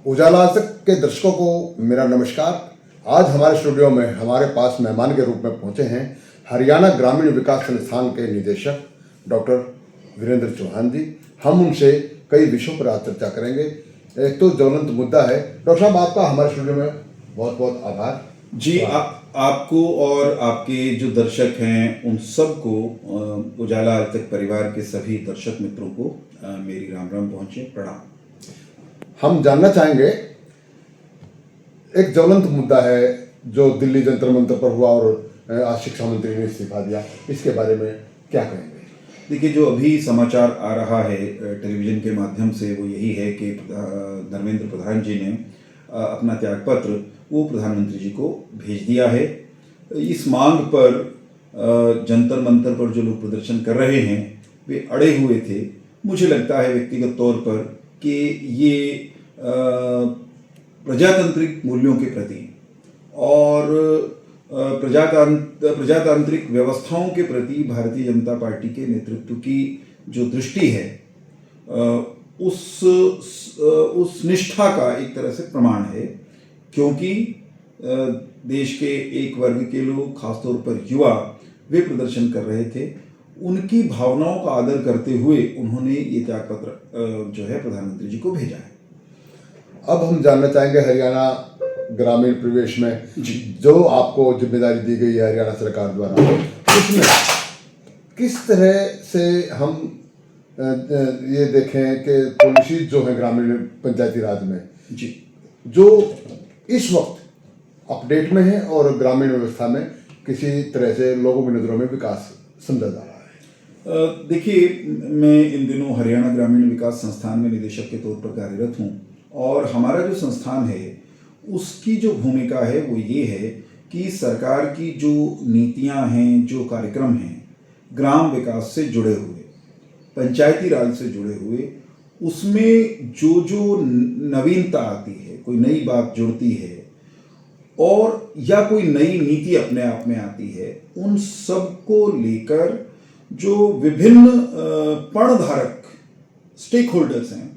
उजाला आज तक के दर्शकों को मेरा नमस्कार। आज हमारे स्टूडियो में हमारे पास मेहमान के रूप में पहुंचे हैं हरियाणा ग्रामीण विकास संस्थान के निदेशक डॉक्टर वीरेंद्र चौहान जी। हम उनसे कई विषयों पर आज चर्चा करेंगे। एक तो ज्वलंत मुद्दा है। डॉक्टर साहब, आपका हमारे स्टूडियो में बहुत बहुत आभार जी। आपको और आपके जो दर्शक हैं उन सबको, उजाला आज तक परिवार के सभी दर्शक मित्रों को मेरी राम राम पहुंचे, प्रणाम। हम जानना चाहेंगे, एक ज्वलंत मुद्दा है जो दिल्ली जंतर मंतर पर हुआ और आज शिक्षा मंत्री ने इस्तीफा दिया, इसके बारे में क्या कहेंगे? देखिए, जो अभी समाचार आ रहा है टेलीविज़न के माध्यम से वो यही है कि धर्मेंद्र प्रधान जी ने अपना त्यागपत्र वो प्रधानमंत्री जी को भेज दिया है। इस मांग पर जंतर मंतर पर जो लोग प्रदर्शन कर रहे हैं वे अड़े हुए थे। मुझे लगता है व्यक्तिगत तौर पर कि ये प्रजातांत्रिक मूल्यों के प्रति और प्रजातांत्रिक व्यवस्थाओं के प्रति भारतीय जनता पार्टी के नेतृत्व की जो दृष्टि है उस निष्ठा का एक तरह से प्रमाण है। क्योंकि देश के एक वर्ग के लोग, खासतौर पर युवा, वे प्रदर्शन कर रहे थे। उनकी भावनाओं का आदर करते हुए उन्होंने ये त्यागपत्र जो है प्रधानमंत्री जी को भेजा है। अब हम जानना चाहेंगे, हरियाणा ग्रामीण परिवेश में जो आपको जिम्मेदारी दी गई है हरियाणा सरकार द्वारा, उसमें किस तरह से हम ये देखें कि पॉलिसी जो है ग्रामीण पंचायती राज में जी जो इस वक्त अपडेट में है और ग्रामीण व्यवस्था में किसी तरह से लोगों की नज़रों में विकास समझा जा रहा है? देखिए, मैं इन दिनों हरियाणा ग्रामीण विकास संस्थान में निदेशक के तौर पर कार्यरत हूँ और हमारा जो संस्थान है उसकी जो भूमिका है वो ये है कि सरकार की जो नीतियाँ हैं, जो कार्यक्रम हैं, ग्राम विकास से जुड़े हुए, पंचायती राज से जुड़े हुए, उसमें जो जो नवीनता आती है, कोई नई बात जुड़ती है और या कोई नई नीति अपने आप में आती है, उन सब को लेकर जो विभिन्न पर्णधारक स्टेक होल्डर्स हैं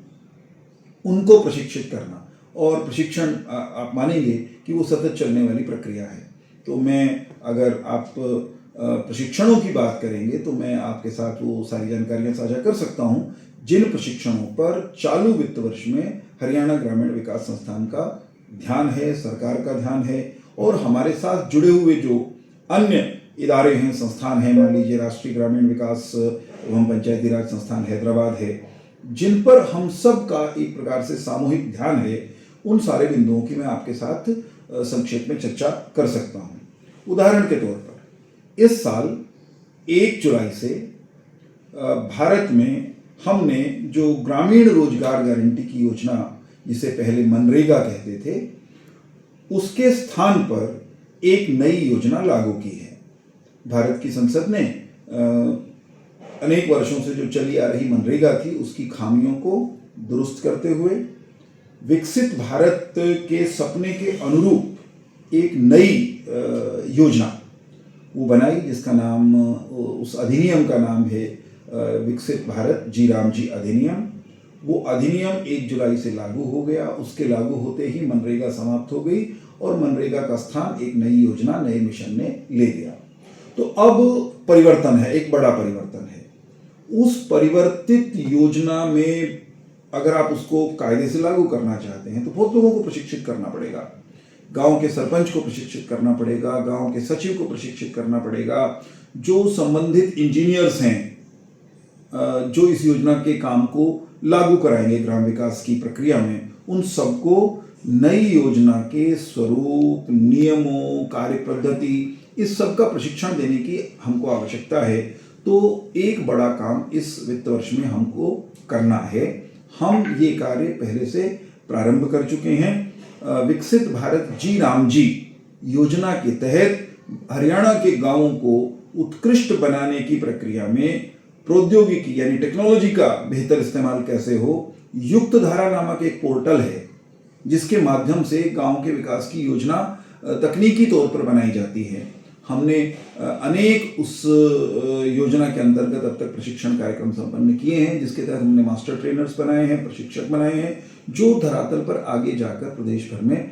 उनको प्रशिक्षित करना। और प्रशिक्षण आप मानेंगे कि वो सतत चलने वाली प्रक्रिया है। तो मैं, अगर आप प्रशिक्षणों की बात करेंगे तो मैं आपके साथ वो सारी जानकारियां साझा कर सकता हूं जिन प्रशिक्षणों पर चालू वित्त वर्ष में हरियाणा ग्रामीण विकास संस्थान का ध्यान है, सरकार का ध्यान है। और हमारे साथ जुड़े हुए जो अन्य इदारे हैं, संस्थान हैं, मान लीजिए राष्ट्रीय ग्रामीण विकास एवं पंचायती राज संस्थान हैदराबाद है, जिन पर हम सब का एक प्रकार से सामूहिक ध्यान है, उन सारे बिंदुओं की मैं आपके साथ संक्षेप में चर्चा कर सकता हूं। उदाहरण के तौर पर इस साल 1 जुलाई से भारत में हमने जो ग्रामीण रोजगार गारंटी की योजना, जिसे पहले मनरेगा कहते थे, उसके स्थान पर एक नई योजना लागू की है। भारत की संसद ने अनेक वर्षों से जो चली आ रही मनरेगा थी उसकी खामियों को दुरुस्त करते हुए विकसित भारत के सपने के अनुरूप एक नई योजना वो बनाई, जिसका नाम, उस अधिनियम का नाम है विकसित भारत जी राम जी अधिनियम। वो अधिनियम 1 जुलाई से लागू हो गया। उसके लागू होते ही मनरेगा समाप्त हो गई और मनरेगा का स्थान एक नई योजना, नए मिशन ने ले लिया। तो अब परिवर्तन है, एक बड़ा परिवर्तन है। उस परिवर्तित योजना में अगर आप उसको कायदे से लागू करना चाहते हैं तो बहुत लोगों को प्रशिक्षित करना पड़ेगा। गांव के सरपंच को प्रशिक्षित करना पड़ेगा, गांव के सचिव को प्रशिक्षित करना पड़ेगा, जो संबंधित इंजीनियर्स हैं जो इस योजना के काम को लागू कराएंगे ग्राम विकास की प्रक्रिया में, उन सबको नई योजना के स्वरूप, नियमों, कार्य पद्धति, इस सब का प्रशिक्षण देने की हमको आवश्यकता है। तो एक बड़ा काम इस वित्त वर्ष में हमको करना है। हम ये कार्य पहले से प्रारंभ कर चुके हैं। विकसित भारत जी राम जी योजना के तहत हरियाणा के गांवों को उत्कृष्ट बनाने की प्रक्रिया में प्रौद्योगिकी यानी टेक्नोलॉजी का बेहतर इस्तेमाल कैसे हो, युक्त धारा नामक एक पोर्टल है जिसके माध्यम से गांव के विकास की योजना तकनीकी तौर पर बनाई जाती है। हमने अनेक उस योजना के अंतर्गत अब तक प्रशिक्षण कार्यक्रम संपन्न किए हैं, जिसके तहत हमने मास्टर ट्रेनर्स बनाए हैं, प्रशिक्षक बनाए हैं, जो धरातल पर आगे जाकर प्रदेश भर में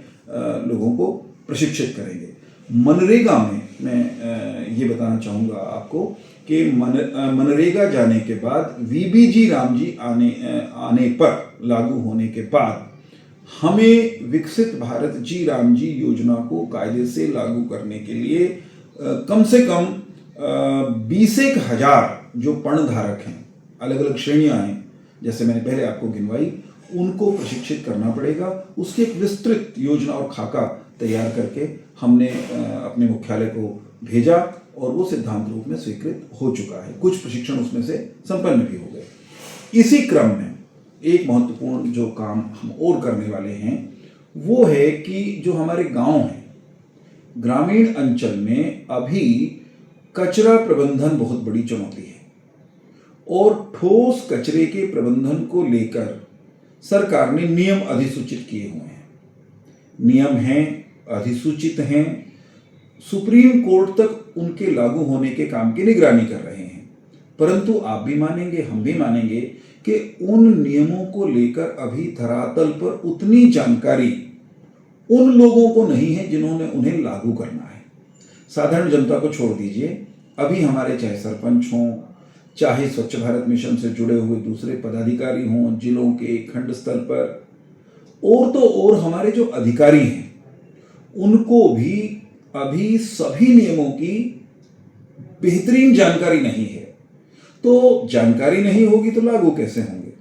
लोगों को प्रशिक्षित करेंगे। मनरेगा में मैं ये बताना चाहूँगा आपको कि मनरेगा जाने के बाद वीबीजी रामजी आने पर लागू होने के बाद हमें विकसित भारत जी रामजी योजना को कायदे से लागू करने के लिए कम से कम 20,000 जो पणधारक हैं, अलग अलग श्रेणियां हैं, जैसे मैंने पहले आपको गिनवाई, उनको प्रशिक्षित करना पड़ेगा। उसकी एक विस्तृत योजना और खाका तैयार करके हमने अपने मुख्यालय को भेजा और वो सिद्धांत रूप में स्वीकृत हो चुका है। कुछ प्रशिक्षण उसमें से संपन्न भी हो गए। इसी क्रम में एक महत्वपूर्ण जो काम हम और करने वाले हैं वो है कि जो हमारे गांव हैं, ग्रामीण अंचल में अभी कचरा प्रबंधन बहुत बड़ी चुनौती है और ठोस कचरे के प्रबंधन को लेकर सरकार ने नियम अधिसूचित किए हुए हैं। नियम हैं, अधिसूचित हैं, सुप्रीम कोर्ट तक उनके लागू होने के काम की निगरानी कर रहे हैं। परंतु आप भी मानेंगे, हम भी मानेंगे कि उन नियमों को लेकर अभी धरातल पर उतनी जानकारी उन लोगों को नहीं है जिन्होंने उन्हें लागू करना है। साधारण जनता को छोड़ दीजिए, अभी हमारे चाहे सरपंच हों, चाहे स्वच्छ भारत मिशन से जुड़े हुए दूसरे पदाधिकारी हों, जिलों के खंड स्तर पर, और तो और हमारे जो अधिकारी हैं उनको भी अभी सभी नियमों की बेहतरीन जानकारी नहीं है। तो जानकारी नहीं होगी तो लागू कैसे होंगे?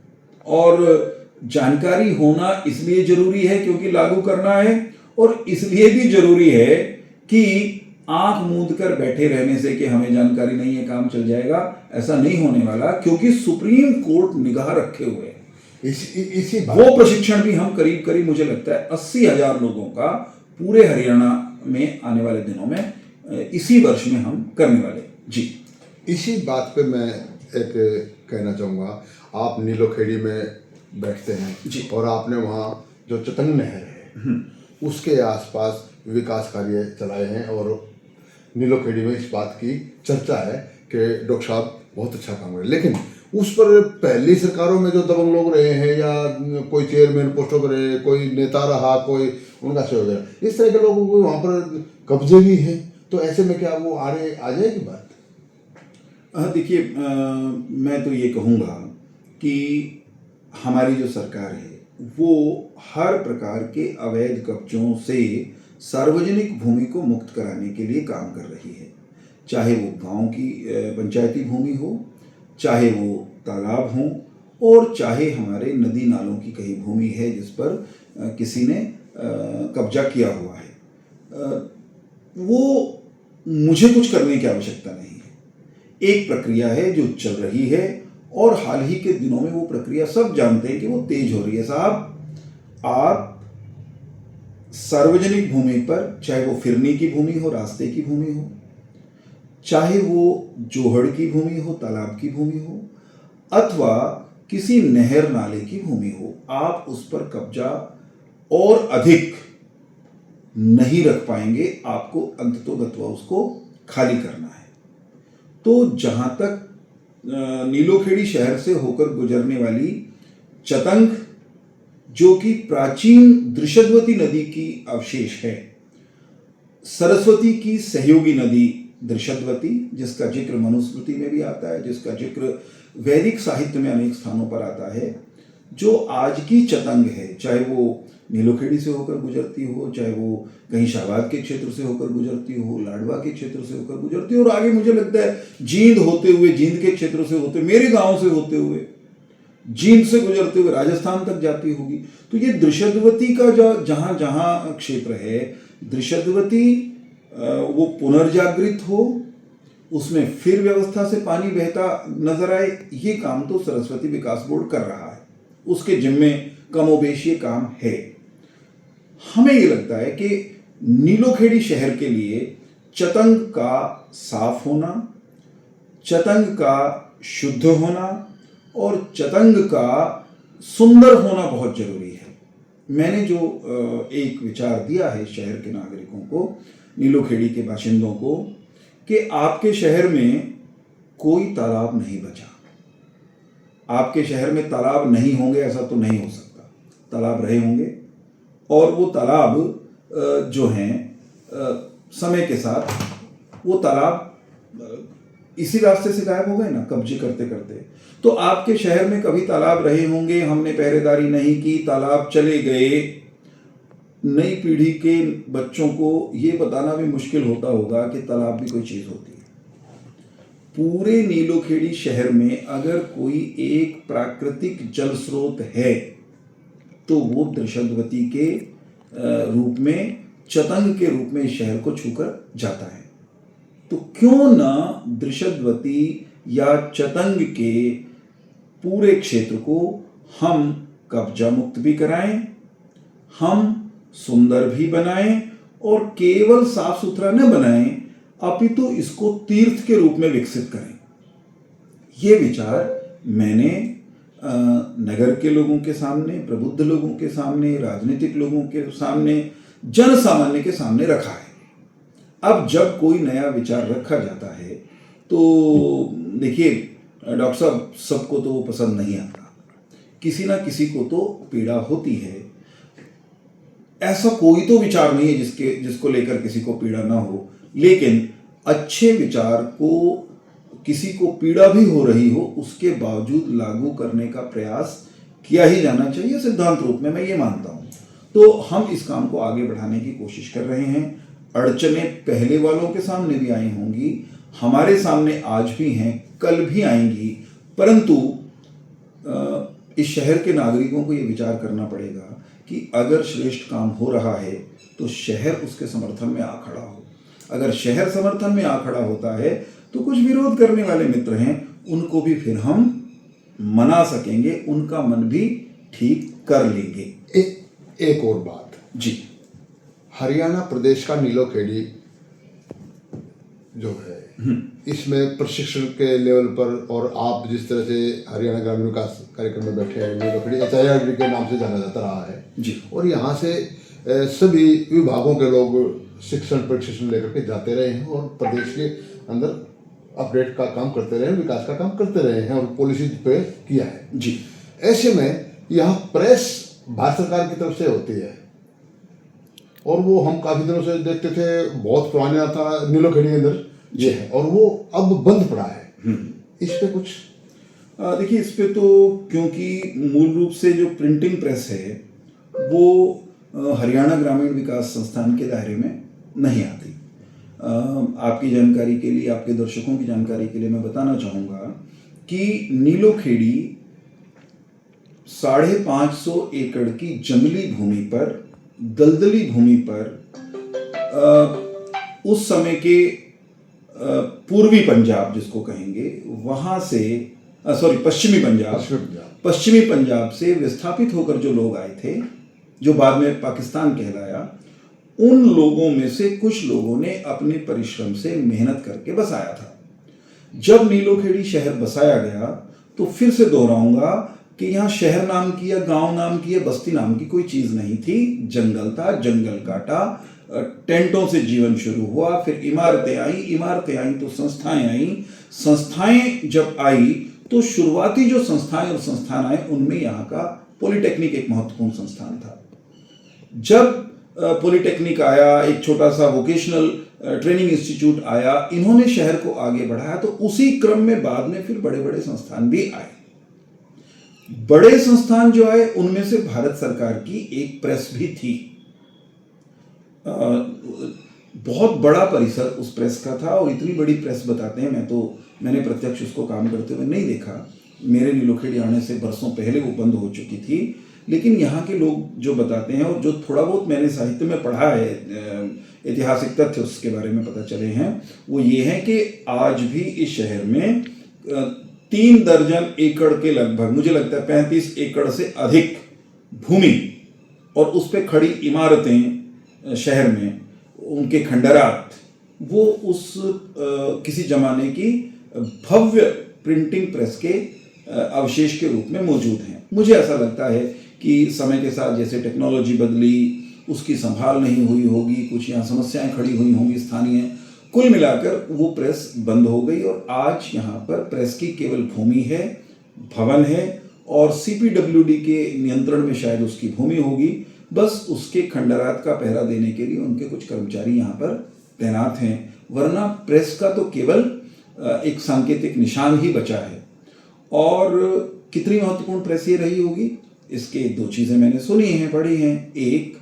और जानकारी होना इसलिए जरूरी है क्योंकि लागू करना है, और इसलिए भी जरूरी है कि आंख मूंद कर बैठे रहने से कि हमें जानकारी नहीं है काम चल जाएगा, ऐसा नहीं होने वाला, क्योंकि सुप्रीम कोर्ट निगाह रखे हुए है। इसी वो प्रशिक्षण भी हम करीब करीब मुझे लगता है 80,000 लोगों का पूरे हरियाणा में आने वाले दिनों में इसी वर्ष में हम करने वाले। जी, इसी बात पे मैं एक कहना चाहूँगा, आप नीलोखेड़ी में बैठते हैं जी, और आपने वहाँ जो चतंग नहर है उसके आसपास विकास कार्य चलाए हैं और नीलोखेड़ी में इस बात की चर्चा है कि डॉक्टर साहब बहुत अच्छा काम कर रहे हैं। लेकिन उस पर पहली सरकारों में जो दबंग लोग रहे हैं या कोई चेयरमैन पोस्टों पर रहे, कोई नेता रहा, कोई उनका सहयोग, इस तरह के लोगों को वहाँ पर कब्जे भी हैं, तो ऐसे में क्या वो आ जाएगी बात? देखिए, मैं तो ये कहूँगा कि हमारी जो सरकार है वो हर प्रकार के अवैध कब्जों से सार्वजनिक भूमि को मुक्त कराने के लिए काम कर रही है। चाहे वो गांव की पंचायती भूमि हो, चाहे वो तालाब हो, और चाहे हमारे नदी नालों की कहीं भूमि है जिस पर किसी ने कब्जा किया हुआ है। वो मुझे कुछ करने की आवश्यकता नहीं है। एक प्रक्रिया है जो चल रही है और हाल ही के दिनों में वो प्रक्रिया सब जानते हैं कि वो तेज हो रही है। साहब, आप सार्वजनिक भूमि पर, चाहे वो फिरनी की भूमि हो, रास्ते की भूमि हो, चाहे वो जोहड़ की भूमि हो, तालाब की भूमि हो, अथवा किसी नहर नाले की भूमि हो, आप उस पर कब्जा और अधिक नहीं रख पाएंगे। आपको अंततोगत्वा उसको खाली करना है। तो जहां तक नीलोखेड़ी शहर से होकर गुजरने वाली चतंग, जो कि प्राचीन दृशद्वती नदी की अवशेष है, सरस्वती की सहयोगी नदी दृशद्वती, जिसका जिक्र मनुस्मृति में भी आता है, जिसका जिक्र वैदिक साहित्य में अनेक स्थानों पर आता है, जो आज की चतंग है, चाहे वो नीलोखेड़ी से होकर गुजरती हो, चाहे वो कहीं शाहबाद के क्षेत्र से होकर गुजरती हो, लाडवा के क्षेत्र से होकर गुजरती हो, और आगे मुझे लगता है जींद होते हुए, जींद के क्षेत्र से होते, मेरे गांव से होते हुए, जींद से गुजरते हुए राजस्थान तक जाती होगी। तो ये दृशद्वती का जो जहां जहां क्षेत्र है, दृशद्वती वो पुनर्जागृत हो, उसमें फिर व्यवस्था से पानी बहता नजर आए, ये काम तो सरस्वती विकास बोर्ड कर रहा है, उसके जिम्मे कमोबेश ये काम है। हमें ये लगता है कि नीलोखेड़ी शहर के लिए चतंग का साफ होना, चतंग का शुद्ध होना और चतंग का सुंदर होना बहुत जरूरी है। मैंने जो एक विचार दिया है शहर के नागरिकों को, नीलोखेड़ी के बाशिंदों को, कि आपके शहर में कोई तालाब नहीं बचा, आपके शहर में तालाब नहीं होंगे ऐसा तो नहीं हो सकता। तालाब रहे होंगे और वो तालाब जो हैं समय के साथ वो तालाब इसी रास्ते से गायब हो गए ना, कब्जे करते करते। तो आपके शहर में कभी तालाब रहे होंगे, हमने पहरेदारी नहीं की, तालाब चले गए। नई पीढ़ी के बच्चों को ये बताना भी मुश्किल होता होगा कि तालाब भी कोई चीज़ होती है। पूरे नीलोखेड़ी शहर में अगर कोई एक प्राकृतिक जल स्रोत है तो वो दृशद्वती के रूप में, चतंग के रूप में इस शहर को छूकर जाता है। तो क्यों ना दृशद्वती या चतंग के पूरे क्षेत्र को हम कब्जा मुक्त भी कराएं, हम सुंदर भी बनाएं और केवल साफ सुथरा न बनाएं अपितु इसको तीर्थ के रूप में विकसित करें। ये विचार मैंने नगर के लोगों के सामने, प्रबुद्ध लोगों के सामने, राजनीतिक लोगों के सामने, जन सामान्य के सामने रखा है। अब जब कोई नया विचार रखा जाता है तो देखिए डॉक्टर साहब, सबको तो वो पसंद नहीं आता, किसी ना किसी को तो पीड़ा होती है। ऐसा कोई तो विचार नहीं है जिसको लेकर किसी को पीड़ा ना हो, लेकिन अच्छे विचार को किसी को पीड़ा भी हो रही हो उसके बावजूद लागू करने का प्रयास किया ही जाना चाहिए सिद्धांत रूप में, मैं ये मानता हूँ। तो हम इस काम को आगे बढ़ाने की कोशिश कर रहे हैं। अड़चनें पहले वालों के सामने भी आई होंगी, हमारे सामने आज भी हैं, कल भी आएंगी, परंतु इस शहर के नागरिकों को ये विचार करना पड़ेगा कि अगर श्रेष्ठ काम हो रहा है तो शहर उसके समर्थन में आ खड़ा हो। अगर शहर समर्थन में आ खड़ा होता है तो कुछ विरोध करने वाले मित्र हैं, उनको भी फिर हम मना सकेंगे, उनका मन भी ठीक कर लेंगे। एक और बात जी, हरियाणा प्रदेश का नीलोखेड़ी जो है इसमें प्रशिक्षण के लेवल पर, और आप जिस तरह से हरियाणा ग्रामीण विकास कार्यक्रम में बैठे हैं, नीलोखेड़ी HIRD के नाम से जाना जाता रहा है जी, और यहाँ से सभी विभागों के लोग शिक्षण प्रशिक्षण लेकर के जाते रहे हैं और प्रदेश के अंदर अपडेट का काम करते रहे हैं, विकास का काम करते रहे हैं और पॉलिसी पे किया है जी। ऐसे में यहाँ प्रेस भारत सरकार की तरफ से होती है और वो हम काफी दिनों से देखते थे, बहुत पुराना था नीलोखेड़ी के अंदर ये है और वो अब बंद पड़ा है। इस पे कुछ देखिए, इस पे तो क्योंकि मूल रूप से जो प्रिंटिंग प्रेस है वो हरियाणा ग्रामीण विकास संस्थान के दायरे में नहीं आती। आपकी जानकारी के लिए, आपके दर्शकों की जानकारी के लिए मैं बताना चाहूँगा कि नीलोखेड़ी 550 एकड़ की जंगली भूमि पर, दलदली भूमि पर उस समय के पूर्वी पंजाब जिसको कहेंगे वहाँ से पश्चिमी पंजाब से विस्थापित होकर जो लोग आए थे, जो बाद में पाकिस्तान कहलाया, उन लोगों में से कुछ लोगों ने अपने परिश्रम से मेहनत करके बसाया था। जब नीलोखेड़ी शहर बसाया गया तो फिर से दोहराऊंगा कि यहाँ शहर नाम की या गांव नाम की या बस्ती नाम की कोई चीज नहीं थी। जंगल था, जंगल काटा, टेंटों से जीवन शुरू हुआ, फिर इमारतें आई तो संस्थाएं आई, संस्थाएं जब आई तो शुरुआती जो संस्थाएं और संस्थान आए उनमें यहाँ का पॉलिटेक्निक एक महत्वपूर्ण संस्थान था। जब पॉलिटेक्निक आया, एक छोटा सा वोकेशनल ट्रेनिंग इंस्टीट्यूट आया, इन्होंने शहर को आगे बढ़ाया। तो उसी क्रम में बाद में फिर बड़े बड़े संस्थान भी आए। बड़े संस्थान जो आए उनमें से भारत सरकार की एक प्रेस भी थी। बहुत बड़ा परिसर उस प्रेस का था और इतनी बड़ी प्रेस बताते हैं, मैंने प्रत्यक्ष उसको काम करते हुए नहीं देखा। मेरे नीलोखेड़ी आने से बरसों पहले वो बंद हो चुकी थी, लेकिन यहाँ के लोग जो बताते हैं और जो थोड़ा बहुत मैंने साहित्य में पढ़ा है, ऐतिहासिक तथ्य उसके बारे में पता चले हैं, वो ये है कि आज भी इस शहर में 3 दर्जन एकड़ के लगभग, मुझे लगता है 35 एकड़ से अधिक भूमि और उस पर खड़ी इमारतें शहर में, उनके खंडरात, वो उस किसी जमाने की भव्य प्रिंटिंग प्रेस के अवशेष के रूप में मौजूद हैं। मुझे ऐसा लगता है कि समय के साथ जैसे टेक्नोलॉजी बदली, उसकी संभाल नहीं हुई होगी, कुछ यहाँ समस्याएं खड़ी हुई होंगी स्थानीय, कुल मिलाकर वो प्रेस बंद हो गई और आज यहाँ पर प्रेस की केवल भूमि है, भवन है और सीपीडब्ल्यूडी के नियंत्रण में शायद उसकी भूमि होगी। बस उसके खंडहरात का पहरा देने के लिए उनके कुछ कर्मचारी यहाँ पर तैनात हैं, वरना प्रेस का तो केवल एक सांकेतिक निशान ही बचा है। और कितनी महत्वपूर्ण प्रेस ये रही होगी, इसके दो चीज़ें मैंने सुनी हैं, पढ़ी हैं। एक,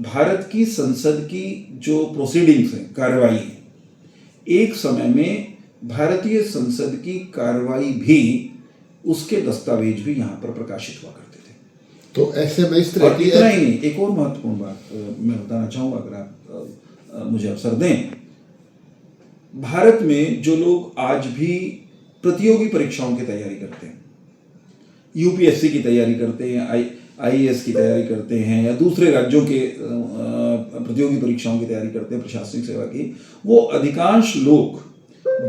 भारत की संसद की जो प्रोसीडिंग्स हैं, कार्रवाई है, एक समय में भारतीय संसद की कार्रवाई भी, उसके दस्तावेज भी यहाँ पर प्रकाशित हुआ करते थे। तो ऐसे में इस तरह और इतना ही नहीं, एक और महत्वपूर्ण बात मैं बताना चाहूँगा, अगर आप मुझे अवसर दें। भारत में जो लोग आज भी प्रतियोगी परीक्षाओं की तैयारी करते हैं, यूपीएससी की तैयारी करते हैं, आईएएस की तैयारी करते हैं, या दूसरे राज्यों के प्रतियोगी परीक्षाओं की तैयारी करते हैं, प्रशासनिक सेवा की, वो अधिकांश लोग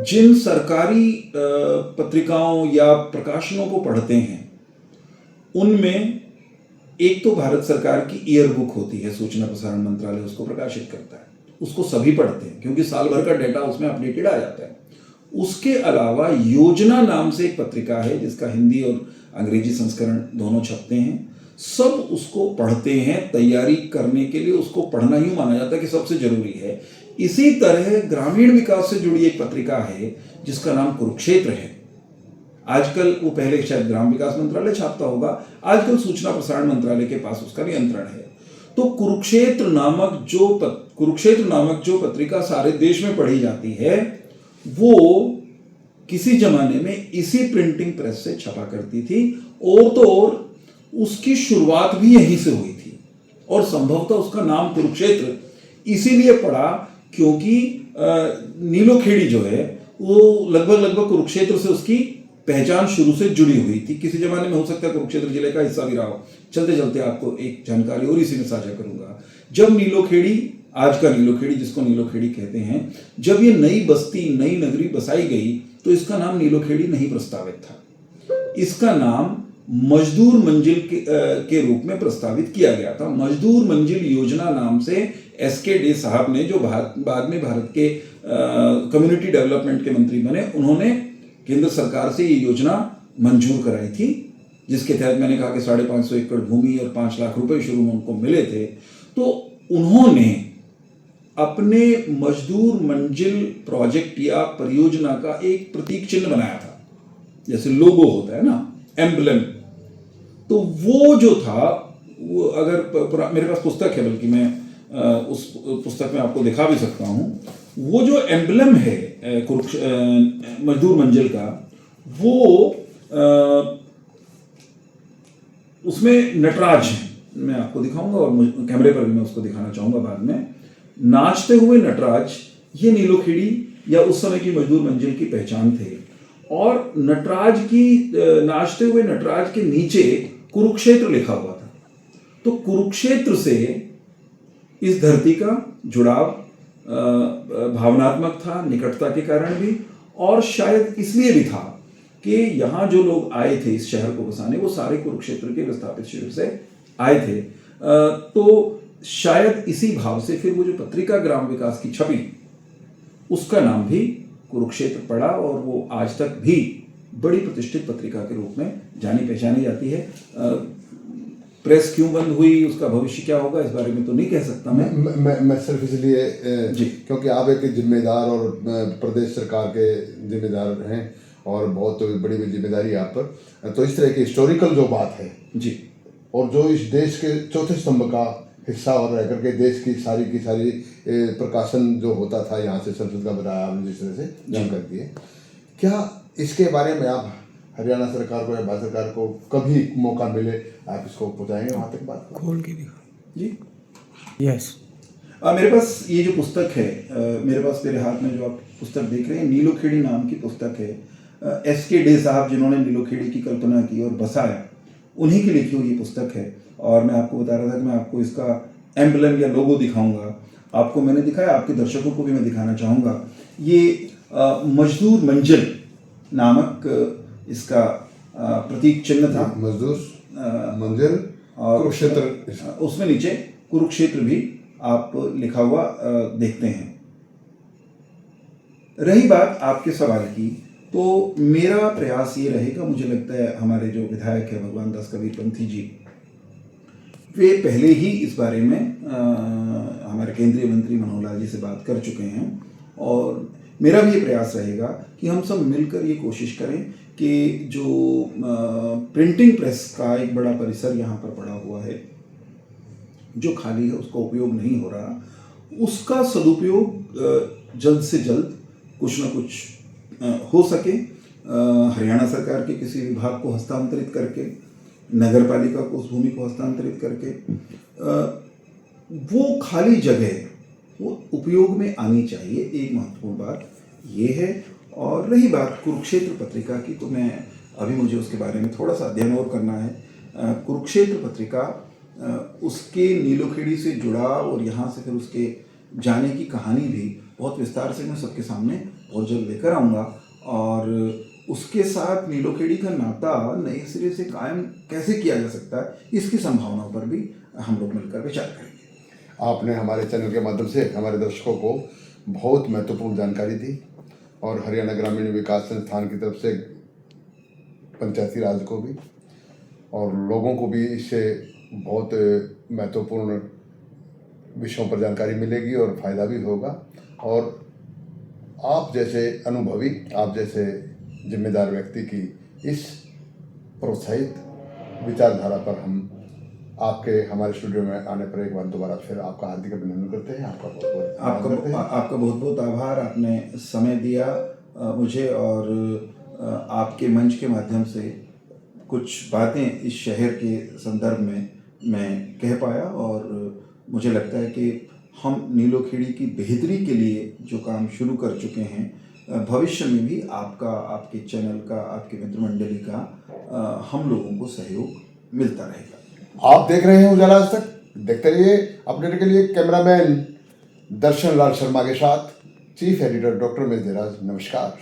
जिन सरकारी पत्रिकाओं या प्रकाशनों को पढ़ते हैं, उनमें एक तो भारत सरकार की ईयर बुक होती है, सूचना प्रसारण मंत्रालय उसको प्रकाशित करता है, उसको सभी पढ़ते हैं क्योंकि साल भर का डेटा उसमें अपडेटेड आ जाता है। उसके अलावा योजना नाम से एक पत्रिका है जिसका हिंदी और अंग्रेजी संस्करण दोनों छपते हैं, सब उसको पढ़ते हैं। तैयारी करने के लिए उसको पढ़ना ही माना जाता है कि सबसे जरूरी है। इसी तरह ग्रामीण विकास से जुड़ी एक पत्रिका है जिसका नाम कुरुक्षेत्र है। आजकल वो, पहले शायद ग्राम विकास मंत्रालय छापता होगा, आजकल सूचना प्रसारण मंत्रालय के पास उसका नियंत्रण है। तो कुरुक्षेत्र नामक जो पत्रिका सारे देश में पढ़ी जाती है, वो किसी जमाने में इसी प्रिंटिंग प्रेस से छपा करती थी, और तो और उसकी शुरुआत भी यहीं से हुई थी। और संभवतः उसका नाम कुरुक्षेत्र इसीलिए पड़ा क्योंकि नीलोखेड़ी जो है वो लगभग कुरुक्षेत्र से उसकी पहचान शुरू से जुड़ी हुई थी। किसी जमाने में हो सकता है कुरुक्षेत्र जिले का हिस्सा भी रहा हो। चलते चलते आपको एक जानकारी और इसी में साझा करूंगा। जब नीलोखेड़ी, आज का नीलोखेड़ी जिसको नीलोखेड़ी कहते हैं, जब ये नई बस्ती, नई नगरी बसाई गई तो इसका नाम नीलोखेड़ी नहीं प्रस्तावित था। इसका नाम मजदूर मंजिल के रूप में प्रस्तावित किया गया था। मजदूर मंजिल योजना नाम से एसके डे साहब ने, जो बाद में भारत के कम्युनिटी डेवलपमेंट के मंत्री बने, उन्होंने केंद्र सरकार से ये योजना मंजूर कराई थी, जिसके तहत मैंने कहा कि 550 एकड़ भूमि और 5 लाख रुपए शुरू में उनको मिले थे। तो उन्होंने अपने मजदूर मंजिल प्रोजेक्ट या परियोजना का एक प्रतीक चिन्ह बनाया था, जैसे लोगो होता है ना, एम्ब्लेम। तो वो जो था, वो अगर मेरे पास पुस्तक है, बल्कि मैं उस पुस्तक में आपको दिखा भी सकता हूँ, वो जो एम्ब्लेम है मजदूर मंजिल का, वो उसमें नटराज है। मैं आपको दिखाऊंगा और कैमरे पर भी मैं उसको दिखाना चाहूंगा बाद में। नाचते हुए नटराज, ये नीलोखेड़ी या उस समय की मजदूर मंजिल की पहचान थे। और नटराज की, नाचते हुए नटराज के नीचे कुरुक्षेत्र लिखा हुआ था। तो कुरुक्षेत्र से इस धरती का जुड़ाव भावनात्मक था, निकटता के कारण भी, और शायद इसलिए भी था कि यहाँ जो लोग आए थे इस शहर को बसाने, वो सारे कुरुक्षेत्र के विस्थापित शिविर से आए थे। तो शायद इसी भाव से फिर वो जो पत्रिका ग्राम विकास की छपी, उसका नाम भी कुरुक्षेत्र पड़ा, और वो आज तक भी बड़ी प्रतिष्ठित पत्रिका के रूप में जानी पहचानी जाती है। प्रेस क्यों बंद हुई, उसका भविष्य क्या होगा, इस बारे में तो नहीं कह सकता मैं सिर्फ इसलिए क्योंकि आप एक जिम्मेदार और प्रदेश सरकार के जिम्मेदार हैं, और बहुत बड़ी जिम्मेदारी है आप पर। तो इस तरह की हिस्टोरिकल जो बात है जी, और जो इस देश के चौथे स्तंभ का हिस्सा और रह करके देश की सारी प्रकाशन जो होता था यहाँ से, संसद का बताया आपने जिस तरह से जानकारी दी है, क्या इसके बारे में आप हरियाणा सरकार को या भारत सरकार को कभी मौका मिले आप इसको पहुँचाएंगे वहाँ तक बात खोल के दिखा? जी, यस। मेरे पास ये जो पुस्तक है, मेरे पास, मेरे हाथ में जो आप पुस्तक देख रहे हैं, नीलोखेड़ी नाम की पुस्तक है। एसके डे साहब जिन्होंने नीलोखेड़ी की कल्पना की और बसाया, उन्हीं की लिखी हुई पुस्तक है। और मैं आपको बता रहा था कि मैं आपको इसका एम्ब्लेम या लोगो दिखाऊंगा। आपको मैंने दिखाया, आपके दर्शकों को भी मैं दिखाना चाहूँगा। ये मजदूर मंजिल नामक इसका प्रतीक चिन्ह था। मजदूर मंजिल और कुरुक्षेत्र, उसमें नीचे कुरुक्षेत्र भी आप लिखा हुआ देखते हैं। रही बात आपके सवाल की तो मेरा प्रयास ये रहेगा, मुझे लगता है हमारे जो विधायक है भगवान दास कबीरपंथी जी, वे पहले ही इस बारे में हमारे केंद्रीय मंत्री मनोहर लाल जी से बात कर चुके हैं, और मेरा भी ये प्रयास रहेगा कि हम सब मिलकर ये कोशिश करें कि जो प्रिंटिंग प्रेस का एक बड़ा परिसर यहाँ पर पड़ा हुआ है, जो खाली है, उसका उपयोग नहीं हो रहा, उसका सदुपयोग जल्द से जल्द कुछ ना कुछ हो सके। हरियाणा सरकार के किसी विभाग को हस्तांतरित करके, नगर पालिका को उस भूमि को हस्तांतरित करके वो खाली जगह वो उपयोग में आनी चाहिए। एक महत्वपूर्ण बात ये है। और रही बात कुरुक्षेत्र पत्रिका की, तो मैं अभी मुझे उसके बारे में थोड़ा सा अध्ययन और करना है। कुरुक्षेत्र पत्रिका उसके नीलोखेड़ी से जुड़ाव और यहाँ से फिर उसके जाने की कहानी भी बहुत विस्तार से मैं सबके सामने बहुत जल्द लेकर आऊँगा, और उसके साथ नीलोखेड़ी का नाता नए सिरे से कायम कैसे किया जा सकता है, इसकी संभावनाओं पर भी हम लोग मिलकर विचार करेंगे। आपने हमारे चैनल के माध्यम से हमारे दर्शकों को बहुत महत्वपूर्ण जानकारी दी, और हरियाणा ग्रामीण विकास संस्थान की तरफ से पंचायती राज को भी और लोगों को भी इससे बहुत महत्वपूर्ण विषयों पर जानकारी मिलेगी और फ़ायदा भी होगा। और आप जैसे अनुभवी, आप जैसे जिम्मेदार व्यक्ति की इस प्रोत्साहित विचारधारा पर हम आपके हमारे स्टूडियो में आने पर एक बार दोबारा फिर आपका हार्दिक अभिनंदन करते हैं। आपका बहुत बहुत आभार। आपने समय दिया मुझे, और आपके मंच के माध्यम से कुछ बातें इस शहर के संदर्भ में मैं कह पाया, और मुझे लगता है कि हम नीलोखेड़ी की बेहतरी के लिए जो काम शुरू कर चुके हैं, भविष्य में भी आपका, आपके चैनल का, आपके मित्र मंडली का हम लोगों को सहयोग मिलता रहेगा। आप देख रहे हैं उजाला आज तक, देखते रहिए। अपडेट के लिए कैमरामैन दर्शन लाल शर्मा के साथ चीफ एडिटर डॉक्टर मेजराज, नमस्कार।